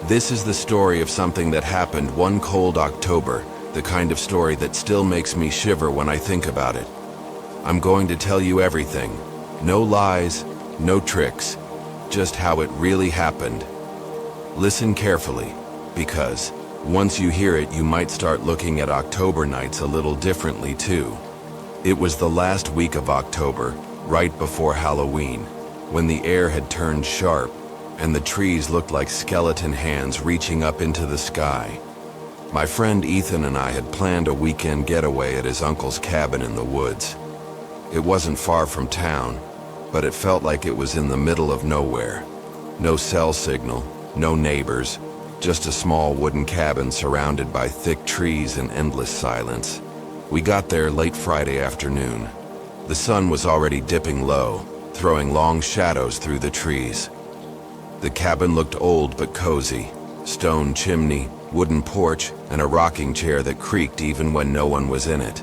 This is the story of something that happened one cold October, the kind of story that still makes me shiver when I think about it. I'm going to tell you everything. No lies, no tricks, just how it really happened. Listen carefully, because once you hear it, you might start looking at October nights a little differently too. It was the last week of October, right before Halloween, when the air had turned sharp and the trees looked like skeleton hands reaching up into the sky. My friend Ethan and I had planned a weekend getaway at his uncle's cabin in the woods. It wasn't far from town, but it felt like it was in the middle of nowhere. No cell signal, no neighbors, just a small wooden cabin surrounded by thick trees and endless silence. We got there late Friday afternoon. The sun was already dipping low, throwing long shadows through the trees. The cabin looked old but cozy. Stone chimney, wooden porch, and a rocking chair that creaked even when no one was in it.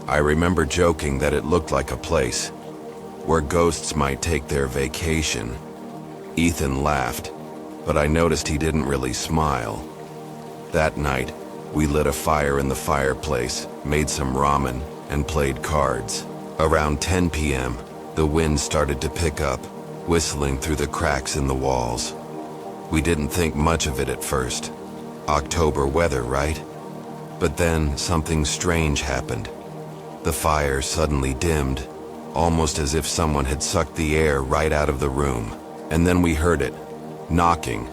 I remember joking that it looked like a place where ghosts might take their vacation. Ethan laughed, but I noticed he didn't really smile. That night, we lit a fire in the fireplace, made some ramen, and played cards. Around 10 p.m., the wind started to pick up, whistling through the cracks in the walls. We didn't think much of it at first. October weather, right? But then something strange happened. The fire suddenly dimmed, almost as if someone had sucked the air right out of the room. And then we heard it, knocking.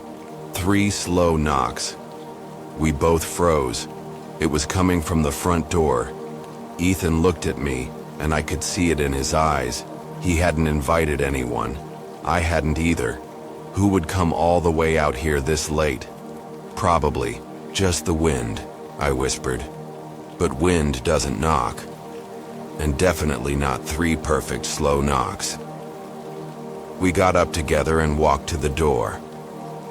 3 slow knocks. We both froze. It was coming from the front door. Ethan looked at me, and I could see it in his eyes. He hadn't invited anyone. I hadn't either. Who would come all the way out here this late? Probably just the wind, I whispered. But wind doesn't knock. And definitely not 3 perfect slow knocks. We got up together and walked to the door.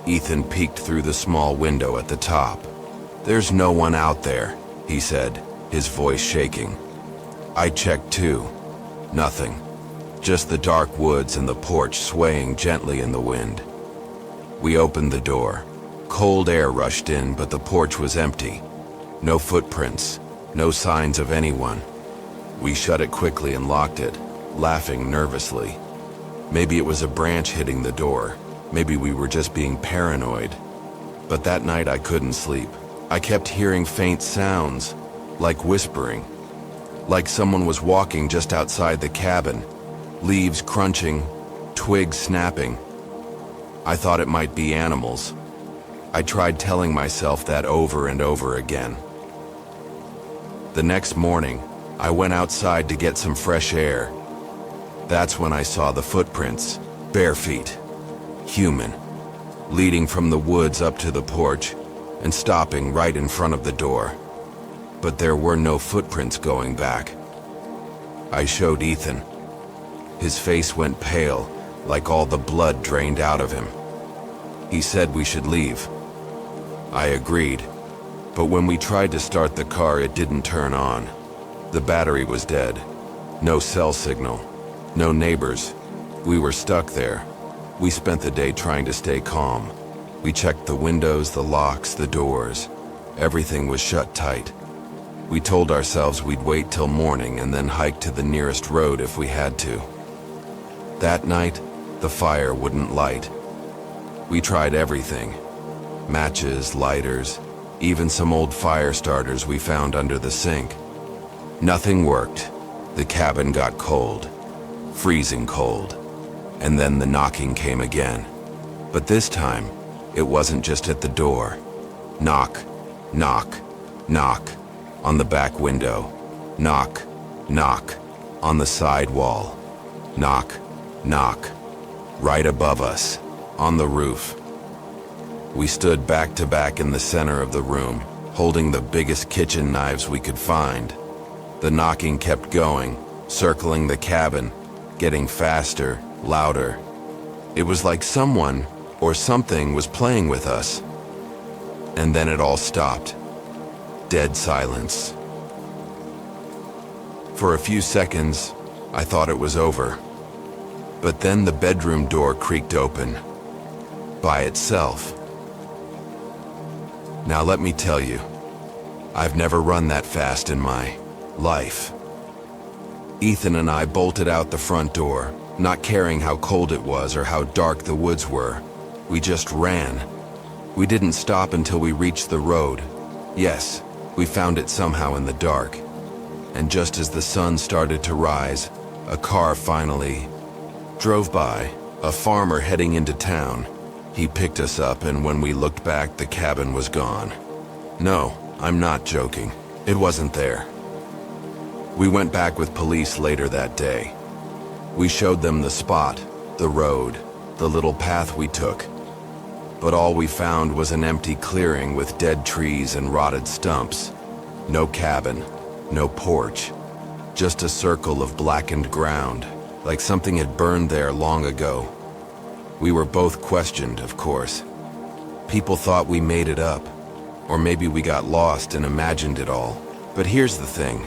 Ethan peeked through the small window at the top. "There's no one out there," he said, his voice shaking. I checked too. Nothing. Just the dark woods and the porch swaying gently in the wind. We opened the door. Cold air rushed in, but the porch was empty. No footprints, no signs of anyone. We shut it quickly and locked it, laughing nervously. Maybe it was a branch hitting the door. Maybe we were just being paranoid. But that night I couldn't sleep. I kept hearing faint sounds, like whispering. Like someone was walking just outside the cabin. Leaves crunching, twigs snapping. I thought it might be animals. I tried telling myself that over and over again. The next morning, I went outside to get some fresh air. That's when I saw the footprints, bare feet, human, leading from the woods up to the porch and stopping right in front of the door. But there were no footprints going back. I showed Ethan. His face went pale, like all the blood drained out of him. He said we should leave. I agreed, but when we tried to start the car, it didn't turn on. The battery was dead. No cell signal. No neighbors. We were stuck there. We spent the day trying to stay calm. We checked the windows, the locks, the doors. Everything was shut tight. We told ourselves we'd wait till morning and then hike to the nearest road if we had to. That night, the fire wouldn't light. We tried everything. Matches, lighters, even some old fire starters we found under the sink. Nothing worked. The cabin got cold. Freezing cold. And then the knocking came again. But this time, it wasn't just at the door. Knock, knock, knock on the back window. Knock, knock on the side wall. Knock, knock right above us, on the roof. We stood back to back in the center of the room, holding the biggest kitchen knives we could find. The knocking kept going, circling the cabin, getting faster, louder. It was like someone or something was playing with us. And then it all stopped. Dead silence. For a few seconds, I thought it was over. But then the bedroom door creaked open. By itself. Now let me tell you, I've never run that fast in my life. Ethan and I bolted out the front door, not caring how cold it was or how dark the woods were. We just ran. We didn't stop until we reached the road. Yes, we found it somehow in the dark. And just as the sun started to rise, a car finally drove by, a farmer heading into town. He picked us up, and when we looked back, the cabin was gone. No, I'm not joking. It wasn't there. We went back with police later that day. We showed them the spot, the road, the little path we took. But all we found was an empty clearing with dead trees and rotted stumps. No cabin, no porch, just a circle of blackened ground, like something had burned there long ago. We were both questioned, of course. People thought we made it up, or maybe we got lost and imagined it all. But here's the thing.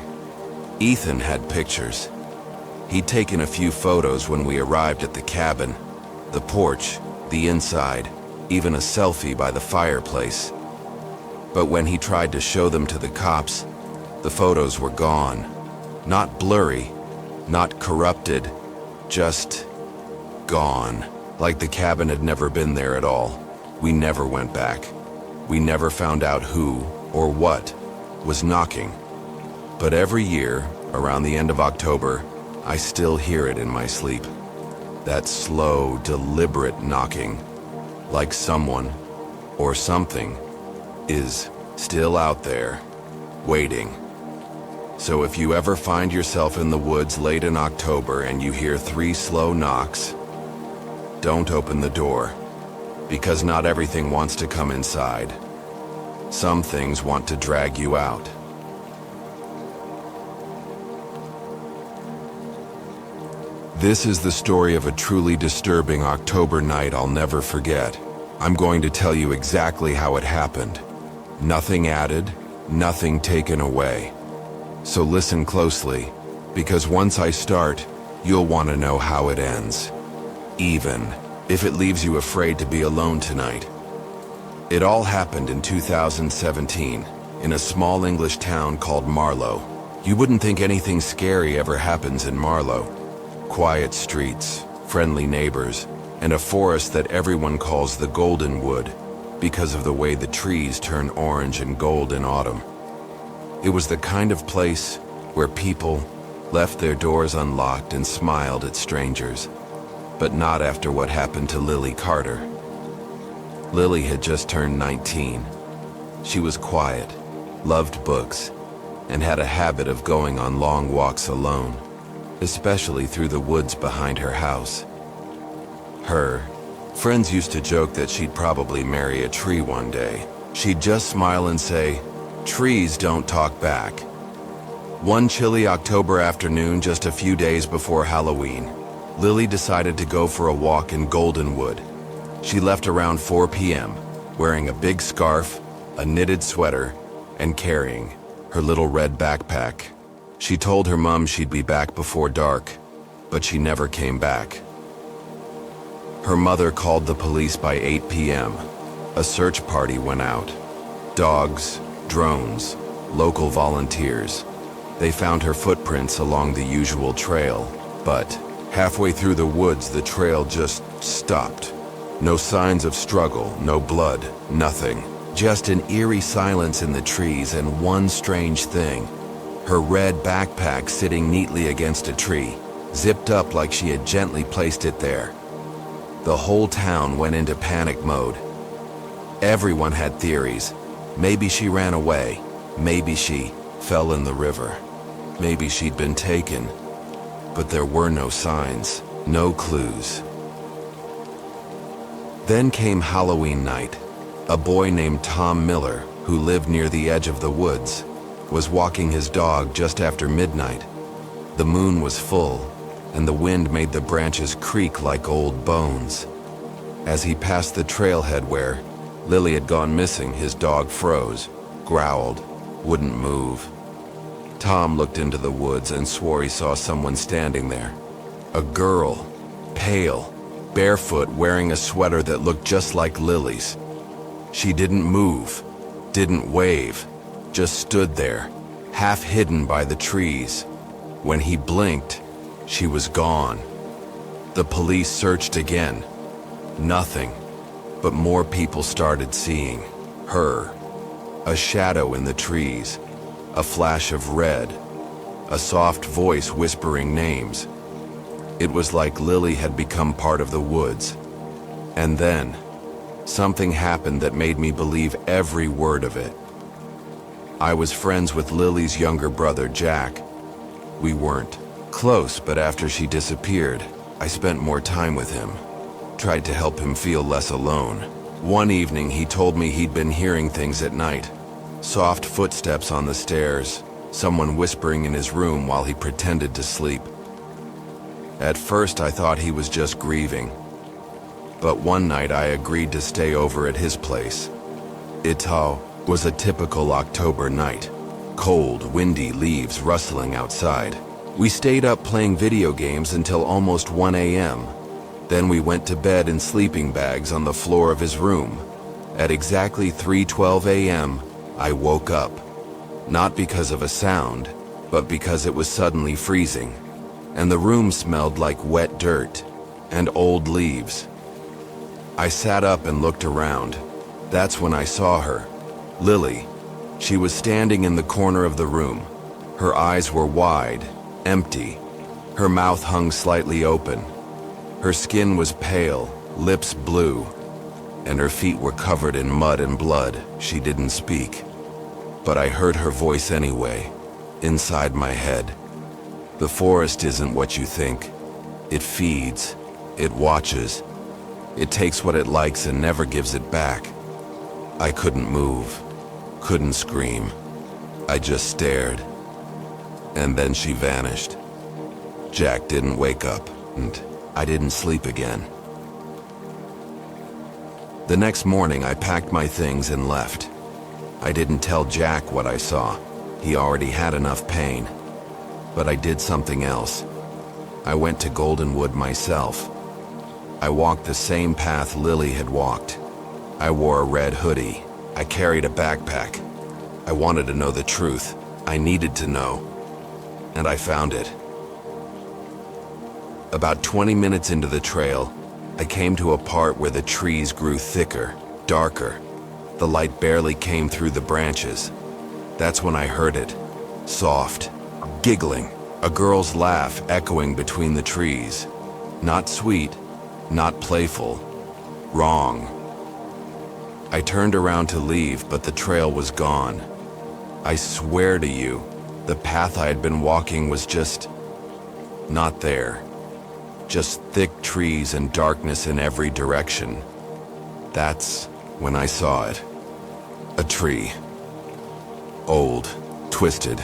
Ethan had pictures. He'd taken a few photos when we arrived at the cabin, the porch, the inside, even a selfie by the fireplace. But when he tried to show them to the cops, the photos were gone. Not blurry, not corrupted, just gone. Like the cabin had never been there at all. We never went back. We never found out who or what was knocking. But every year, around the end of October, I still hear it in my sleep. That slow, deliberate knocking, like someone or something is still out there, waiting. So if you ever find yourself in the woods late in October and you hear 3 slow knocks, don't open the door, because not everything wants to come inside. Some things want to drag you out. This is the story of a truly disturbing October night I'll never forget. I'm going to tell you exactly how it happened. Nothing added, nothing taken away. So listen closely, because once I start, you'll want to know how it ends. Even if it leaves you afraid to be alone tonight. It all happened in 2017, in a small English town called Marlow. You wouldn't think anything scary ever happens in Marlow. Quiet streets, friendly neighbors, and a forest that everyone calls the Golden Wood because of the way the trees turn orange and gold in autumn. It was the kind of place where people left their doors unlocked and smiled at strangers. But not after what happened to Lily Carter. Lily had just turned 19. She was quiet, loved books, and had a habit of going on long walks alone, especially through the woods behind her house. Her friends used to joke that she'd probably marry a tree one day. She'd just smile and say, "Trees don't talk back." One chilly October afternoon, just a few days before Halloween, Lily decided to go for a walk in Goldenwood. She left around 4 p.m., wearing a big scarf, a knitted sweater, and carrying her little red backpack. She told her mom she'd be back before dark, but she never came back. Her mother called the police by 8 p.m. A search party went out. Dogs, drones, local volunteers. They found her footprints along the usual trail, but halfway through the woods, the trail just stopped. No signs of struggle, no blood, nothing. Just an eerie silence in the trees and one strange thing. Her red backpack sitting neatly against a tree, zipped up like she had gently placed it there. The whole town went into panic mode. Everyone had theories. Maybe she ran away. Maybe she fell in the river. Maybe she'd been taken. But there were no signs, no clues. Then came Halloween night. A boy named Tom Miller, who lived near the edge of the woods, was walking his dog just after midnight. The moon was full, and the wind made the branches creak like old bones. As he passed the trailhead where Lily had gone missing, his dog froze, growled, wouldn't move. Tom looked into the woods and swore he saw someone standing there. A girl, pale, barefoot, wearing a sweater that looked just like Lily's. She didn't move. Didn't wave, just stood there, half hidden by the trees. When he blinked, she was gone. The police searched again. Nothing, but more people started seeing her. A shadow in the trees, a flash of red, a soft voice whispering names. It was like Lily had become part of the woods. And then, something happened that made me believe every word of it. I was friends with Lily's younger brother, Jack. We weren't close, but after she disappeared, I spent more time with him. Tried to help him feel less alone. One evening, he told me he'd been hearing things at night. Soft footsteps on the stairs, someone whispering in his room while he pretended to sleep. At first, I thought he was just grieving. But one night, I agreed to stay over at his place. It was a typical October night. Cold, windy, leaves rustling outside. We stayed up playing video games until almost 1 a.m. Then we went to bed in sleeping bags on the floor of his room. At exactly 3:12 a.m., I woke up. Not because of a sound, but because it was suddenly freezing. And the room smelled like wet dirt and old leaves. I sat up and looked around. That's when I saw her, Lily. She was standing in the corner of the room. Her eyes were wide, empty. Her mouth hung slightly open. Her skin was pale, lips blue, and her feet were covered in mud and blood. She didn't speak, but I heard her voice anyway, inside my head. The forest isn't what you think. It feeds, it watches, it takes what it likes and never gives it back. I couldn't move, couldn't scream. I just stared. And then she vanished. Jack didn't wake up, and I didn't sleep again. The next morning, I packed my things and left. I didn't tell Jack what I saw. He already had enough pain. But I did something else. I went to Goldenwood myself. I walked the same path Lily had walked. I wore a red hoodie. I carried a backpack. I wanted to know the truth. I needed to know. And I found it. About 20 minutes into the trail, I came to a part where the trees grew thicker, darker. The light barely came through the branches. That's when I heard it. Soft. Giggling, a girl's laugh echoing between the trees. Not sweet, not playful. Wrong. I turned around to leave, but the trail was gone. I swear to you, the path I had been walking was just not there. Just thick trees and darkness in every direction. That's when I saw it. A tree. Old, twisted,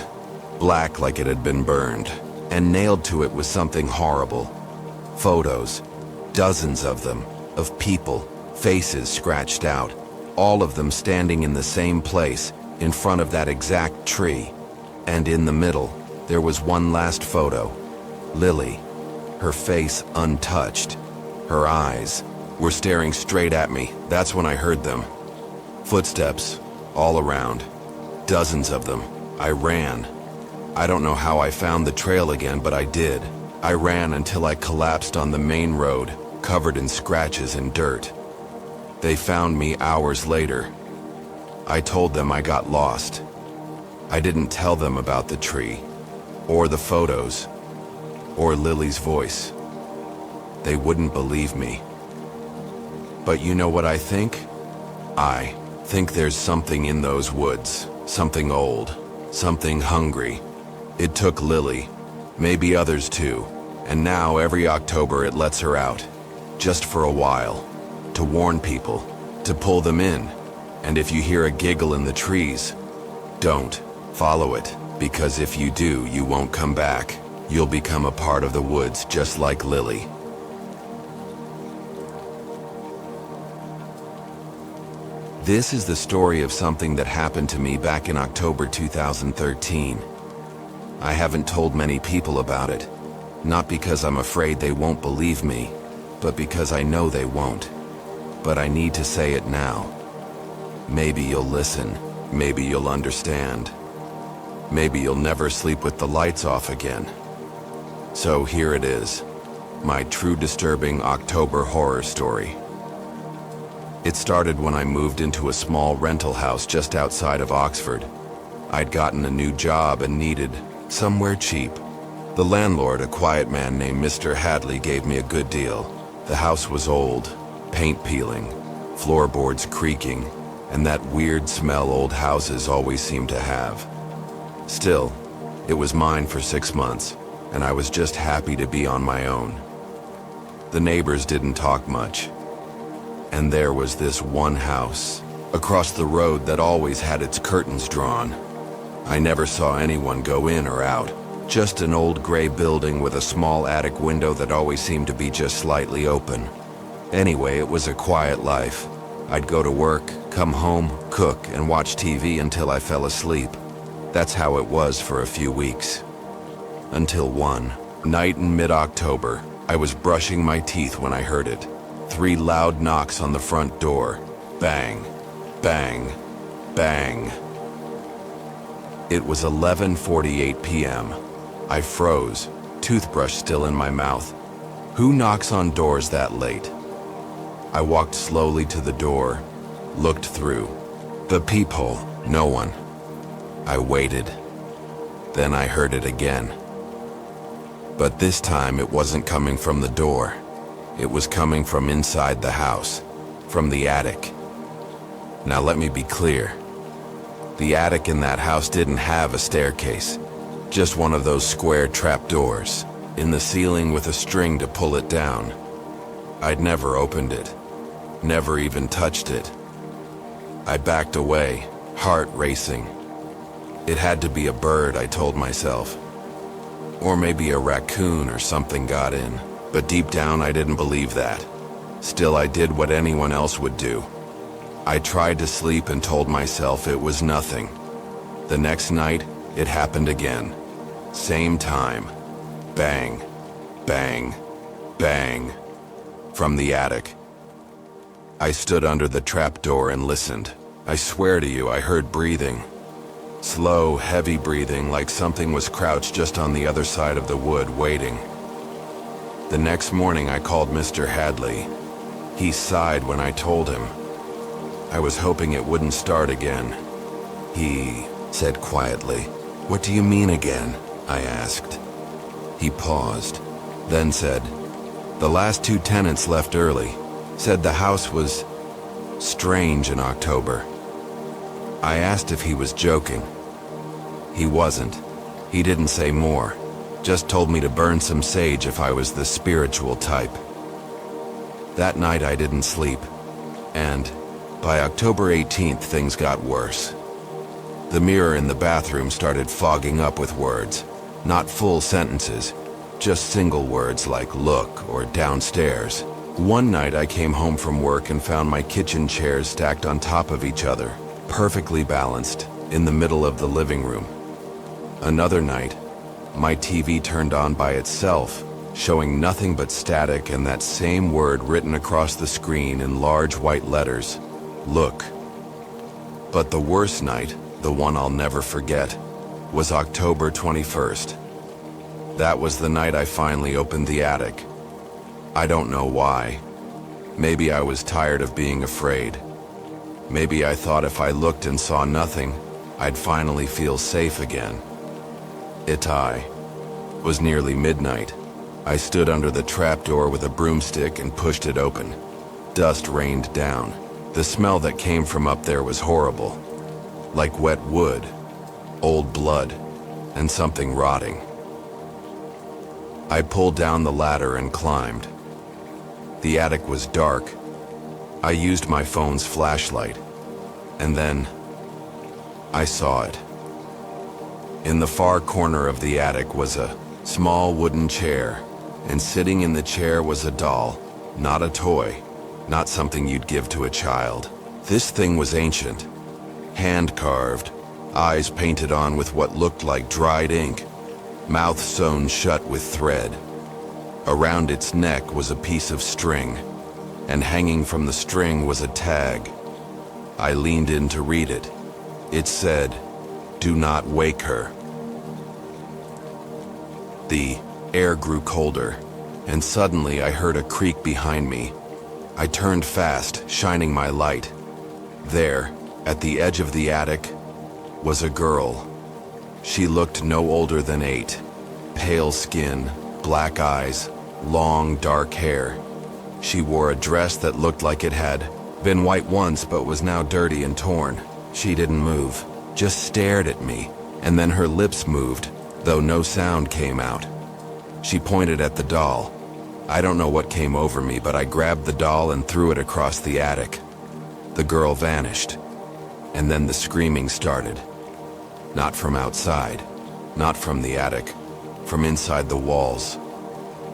black like it had been burned, and nailed to it was something horrible. Photos, dozens of them, of people, faces scratched out, all of them standing in the same place, in front of that exact tree. And in the middle, there was one last photo. Lily, her face untouched. Her eyes were staring straight at me. That's when I heard them. Footsteps, all around. Dozens of them. I ran. I don't know how I found the trail again, but I did. I ran until I collapsed on the main road, covered in scratches and dirt. They found me hours later. I told them I got lost. I didn't tell them about the tree, or the photos, or Lily's voice. They wouldn't believe me. But you know what I think? I think there's something in those woods, something old, something hungry. It took Lily, maybe others too, and now every October it lets her out, just for a while, to warn people, to pull them in. And if you hear a giggle in the trees, don't follow it, because if you do, you won't come back. You'll become a part of the woods just like Lily. This is the story of something that happened to me back in October 2013. I haven't told many people about it, not because I'm afraid they won't believe me, but because I know they won't. But I need to say it now. Maybe you'll listen. Maybe you'll understand. Maybe you'll never sleep with the lights off again. So here it is, my true disturbing October horror story. It started when I moved into a small rental house just outside of Oxford. I'd gotten a new job and needed somewhere cheap. The landlord, a quiet man named Mr. Hadley, gave me a good deal. The house was old, paint peeling, floorboards creaking, and that weird smell old houses always seem to have. Still, it was mine for 6 months, and I was just happy to be on my own. The neighbors didn't talk much. And there was this one house across the road that always had its curtains drawn. I never saw anyone go in or out, just an old gray building with a small attic window that always seemed to be just slightly open. Anyway, it was a quiet life. I'd go to work, come home, cook, and watch TV until I fell asleep. That's how it was for a few weeks. Until one night in mid-October, I was brushing my teeth when I heard it. 3 loud knocks on the front door. Bang, bang, bang. It was 11:48 p.m. I froze, toothbrush still in my mouth. Who knocks on doors that late? I walked slowly to the door, looked through the peephole. No one. I waited. Then I heard it again. But this time it wasn't coming from the door. It was coming from inside the house, from the attic. Now let me be clear. The attic in that house didn't have a staircase, just one of those square trapdoors in the ceiling with a string to pull it down. I'd never opened it, never even touched it. I backed away, heart racing. It had to be a bird, I told myself. Or maybe a raccoon or something got in. But deep down, I didn't believe that. Still, I did what anyone else would do. I tried to sleep and told myself it was nothing. The next night, it happened again. Same time. Bang, bang, bang. From the attic. I stood under the trapdoor and listened. I swear to you, I heard breathing. Slow, heavy breathing, like something was crouched just on the other side of the wood, waiting. The next morning, I called Mr. Hadley. He sighed when I told him. I was hoping it wouldn't start again. He said quietly, "What do you mean again?" I asked. He paused, then said, "The last 2 tenants left early. Said the house was strange in October." I asked if he was joking. He wasn't. He didn't say more, just told me to burn some sage if I was the spiritual type. That night I didn't sleep, and by October 18th things got worse. The mirror in the bathroom started fogging up with words, not full sentences, just single words like look or downstairs. One night I came home from work and found my kitchen chairs stacked on top of each other, perfectly balanced, in the middle of the living room. Another night, my TV turned on by itself, showing nothing but static and that same word written across the screen in large white letters, look. But the worst night, the one I'll never forget, was October 21st. That was the night I finally opened the attic. I don't know why. Maybe I was tired of being afraid. Maybe I thought if I looked and saw nothing, I'd finally feel safe again. It was nearly midnight. I stood under the trapdoor with a broomstick and pushed it open. Dust rained down. The smell that came from up there was horrible. Like wet wood, old blood, and something rotting. I pulled down the ladder and climbed. The attic was dark. I used my phone's flashlight, and then I saw it. In the far corner of the attic was a small wooden chair, and sitting in the chair was a doll, not a toy, not something you'd give to a child. This thing was ancient, hand-carved, eyes painted on with what looked like dried ink, mouth sewn shut with thread. Around its neck was a piece of string, and hanging from the string was a tag. I leaned in to read it. It said, "Do not wake her." The air grew colder, and suddenly I heard a creak behind me. I turned fast, shining my light. There, at the edge of the attic, was a girl. She looked no older than 8. Pale skin, black eyes, long dark hair. She wore a dress that looked like it had been white once but was now dirty and torn. She didn't move, just stared at me, and then her lips moved, though no sound came out. She pointed at the doll. I don't know what came over me, but I grabbed the doll and threw it across the attic. The girl vanished, and then the screaming started. Not from outside, not from the attic, from inside the walls.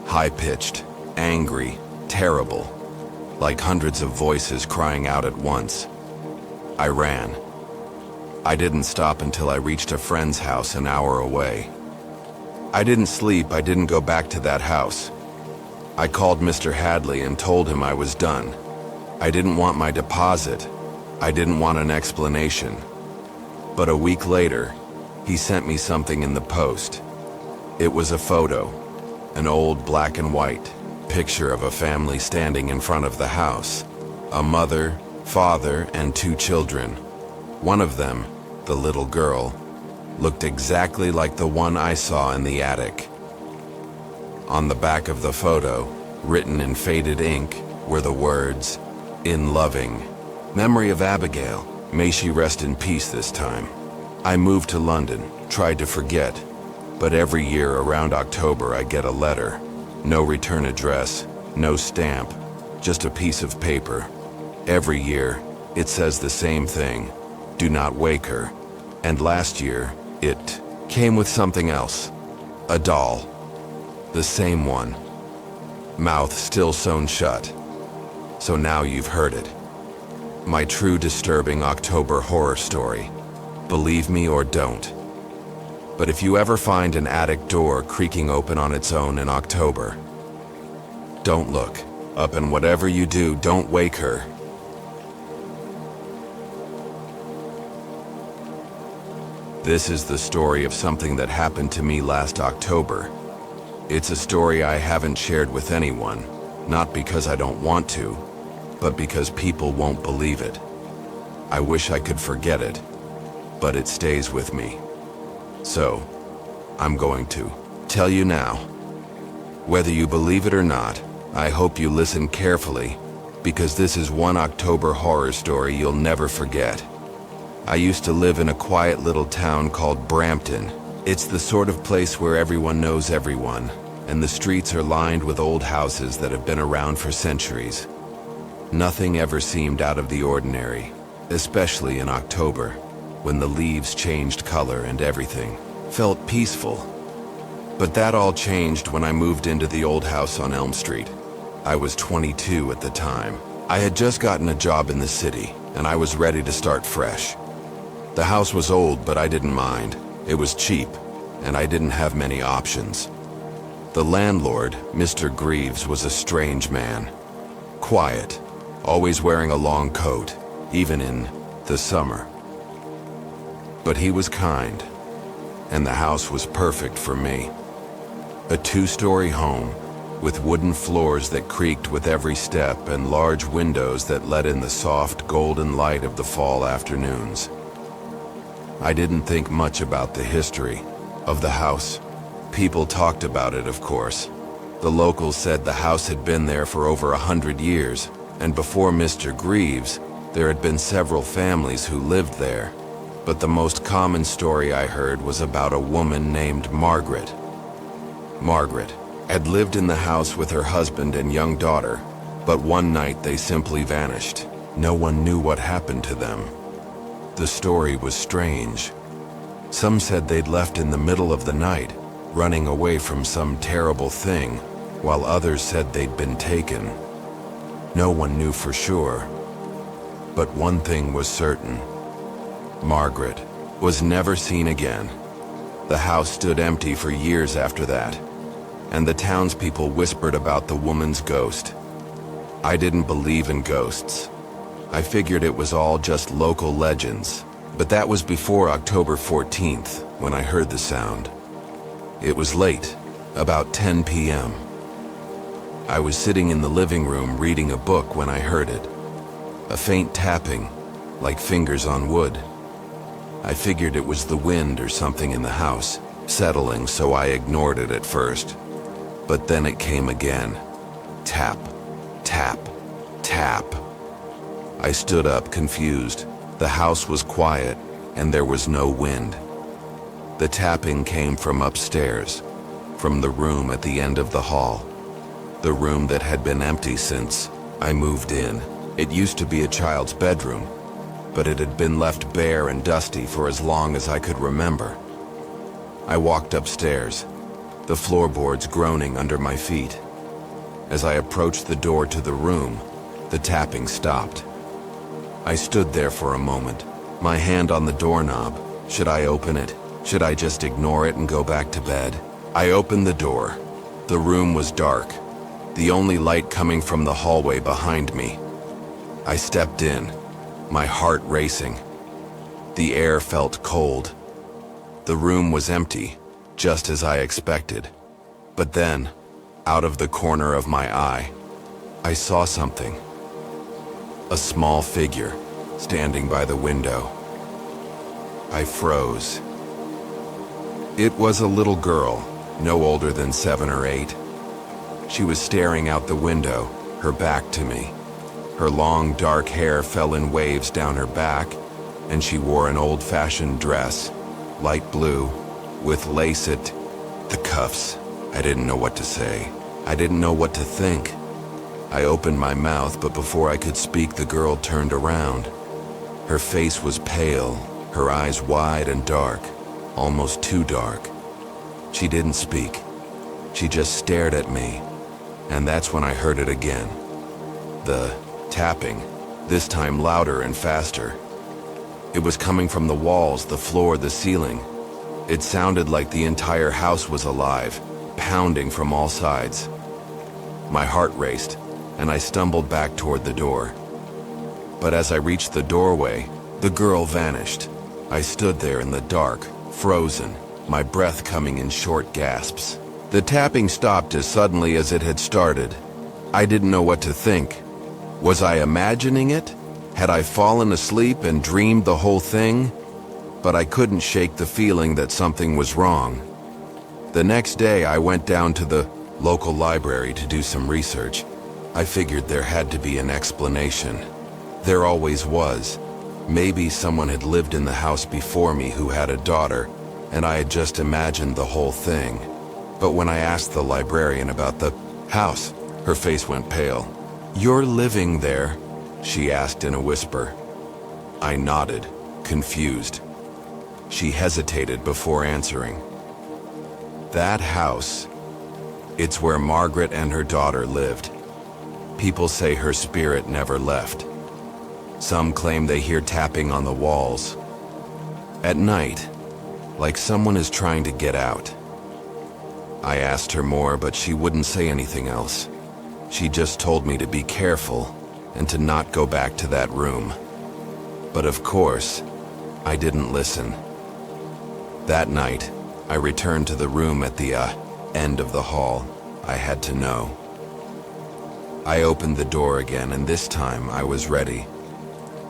High-pitched, angry, terrible, like hundreds of voices crying out at once. I ran. I didn't stop until I reached a friend's house an hour away. I didn't sleep, I didn't go back to that house. I called Mr. Hadley and told him I was done. I didn't want my deposit. I didn't want an explanation. But a week later, he sent me something in the post. It was a photo, an old black and white picture of a family standing in front of the house. A mother, father, and 2 children. One of them, the little girl, looked exactly like the one I saw in the attic. On the back of the photo, written in faded ink, were the words, "In loving memory of Abigail, may she rest in peace this time." I moved to London, tried to forget, but every year around October I get a letter. No return address, no stamp, just a piece of paper. Every year, it says the same thing, "Do not wake her." And last year, it came with something else. A doll. The same one. Mouth still sewn shut. So now you've heard it. My true disturbing October horror story. Believe me or don't. But if you ever find an attic door creaking open on its own in October, don't look up, and whatever you do, don't wake her. This is the story of something that happened to me last October. It's a story I haven't shared with anyone, not because I don't want to, but because people won't believe it. I wish I could forget it, but it stays with me. So, I'm going to tell you now. Whether you believe it or not, I hope you listen carefully, because this is one October horror story you'll never forget. I used to live in a quiet little town called Brampton. It's the sort of place where everyone knows everyone, and the streets are lined with old houses that have been around for centuries. Nothing ever seemed out of the ordinary, especially in October, when the leaves changed color and everything felt peaceful. But that all changed when I moved into the old house on Elm Street. I was 22 at the time. I had just gotten a job in the city, and I was ready to start fresh. The house was old, but I didn't mind. It was cheap, and I didn't have many options. The landlord, Mr. Greaves, was a strange man. Quiet, always wearing a long coat, even in the summer. But he was kind, and the house was perfect for me. A 2-story home, with wooden floors that creaked with every step and large windows that let in the soft golden light of the fall afternoons. I didn't think much about the history of the house. People talked about it, of course. The locals said the house had been there for over 100 years, and before Mr. Greaves, there had been several families who lived there. But the most common story I heard was about a woman named Margaret. Margaret had lived in the house with her husband and young daughter, but one night they simply vanished. No one knew what happened to them. The story was strange. Some said they'd left in the middle of the night, running away from some terrible thing, while others said they'd been taken. No one knew for sure. But one thing was certain. Margaret was never seen again. The house stood empty for years after that, and the townspeople whispered about the woman's ghost. I didn't believe in ghosts. I figured it was all just local legends, But that was before October 14th, when I heard the sound. It was late, about 10 p.m. I was sitting in the living room reading a book when I heard it. A faint tapping, like fingers on wood. I figured it was the wind or something in the house, settling, so I ignored it at first. But then it came again. Tap, tap, tap. I stood up, confused. The house was quiet, and there was no wind. The tapping came from upstairs, from the room at the end of the hall. The room that had been empty since I moved in. It used to be a child's bedroom, but it had been left bare and dusty for as long as I could remember. I walked upstairs, the floorboards groaning under my feet. As I approached the door to the room, the tapping stopped. I stood there for a moment, my hand on the doorknob. Should I open it? Should I just ignore it and go back to bed? I opened the door. The room was dark, the only light coming from the hallway behind me. I stepped in, my heart racing. The air felt cold. The room was empty, just as I expected. But then, out of the corner of my eye, I saw something. A small figure, standing by the window. I froze. It was a little girl, no older than 7 or 8. She was staring out the window, her back to me. Her long, dark hair fell in waves down her back, and she wore an old-fashioned dress, light blue, with lace at the cuffs. I didn't know what to say. I didn't know what to think. I opened my mouth, but before I could speak, the girl turned around. Her face was pale, her eyes wide and dark, almost too dark. She didn't speak. She just stared at me, and that's when I heard it again. The tapping, this time louder and faster. It was coming from the walls, the floor, the ceiling. It sounded like the entire house was alive, pounding from all sides. My heart raced, and I stumbled back toward the door. But as I reached the doorway, the girl vanished. I stood there in the dark, frozen, my breath coming in short gasps. The tapping stopped as suddenly as it had started. I didn't know what to think. Was I imagining it? Had I fallen asleep and dreamed the whole thing? But I couldn't shake the feeling that something was wrong. The next day, I went down to the local library to do some research. I figured there had to be an explanation. There always was. Maybe someone had lived in the house before me who had a daughter, and I had just imagined the whole thing. But when I asked the librarian about the house, her face went pale. "You're living there?" she asked in a whisper. I nodded, confused. She hesitated before answering. "That house, it's where Margaret and her daughter lived. People say her spirit never left. Some claim they hear tapping on the walls. At night, like someone is trying to get out." I asked her more, but she wouldn't say anything else. She just told me to be careful and to not go back to that room. But of course, I didn't listen. That night, I returned to the room at the end of the hall. I had to know. I opened the door again, and this time I was ready.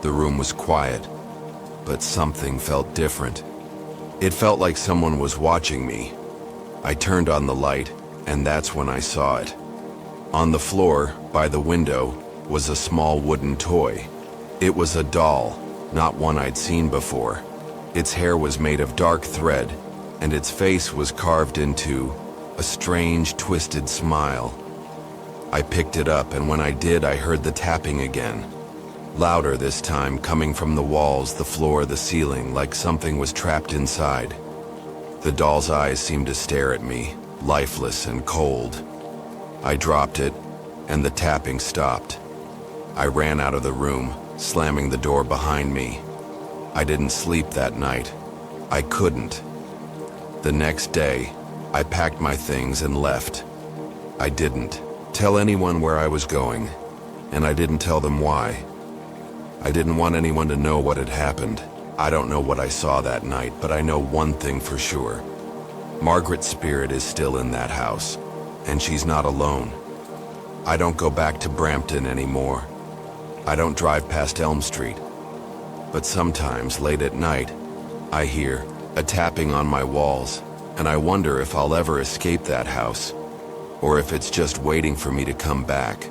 The room was quiet, but something felt different. It felt like someone was watching me. I turned on the light, and that's when I saw it. On the floor, by the window, was a small wooden toy. It was a doll, not one I'd seen before. Its hair was made of dark thread, and its face was carved into a strange, twisted smile. I picked it up, and when I did, I heard the tapping again. Louder this time, coming from the walls, the floor, the ceiling, like something was trapped inside. The doll's eyes seemed to stare at me, lifeless and cold. I dropped it, and the tapping stopped. I ran out of the room, slamming the door behind me. I didn't sleep that night. I couldn't. The next day, I packed my things and left. I didn't tell anyone where I was going, and I didn't tell them why. I didn't want anyone to know what had happened. I don't know what I saw that night, but I know one thing for sure. Margaret's spirit is still in that house, and she's not alone. I don't go back to Brampton anymore. I don't drive past Elm Street. But sometimes, late at night, I hear a tapping on my walls, and I wonder if I'll ever escape that house, or if it's just waiting for me to come back.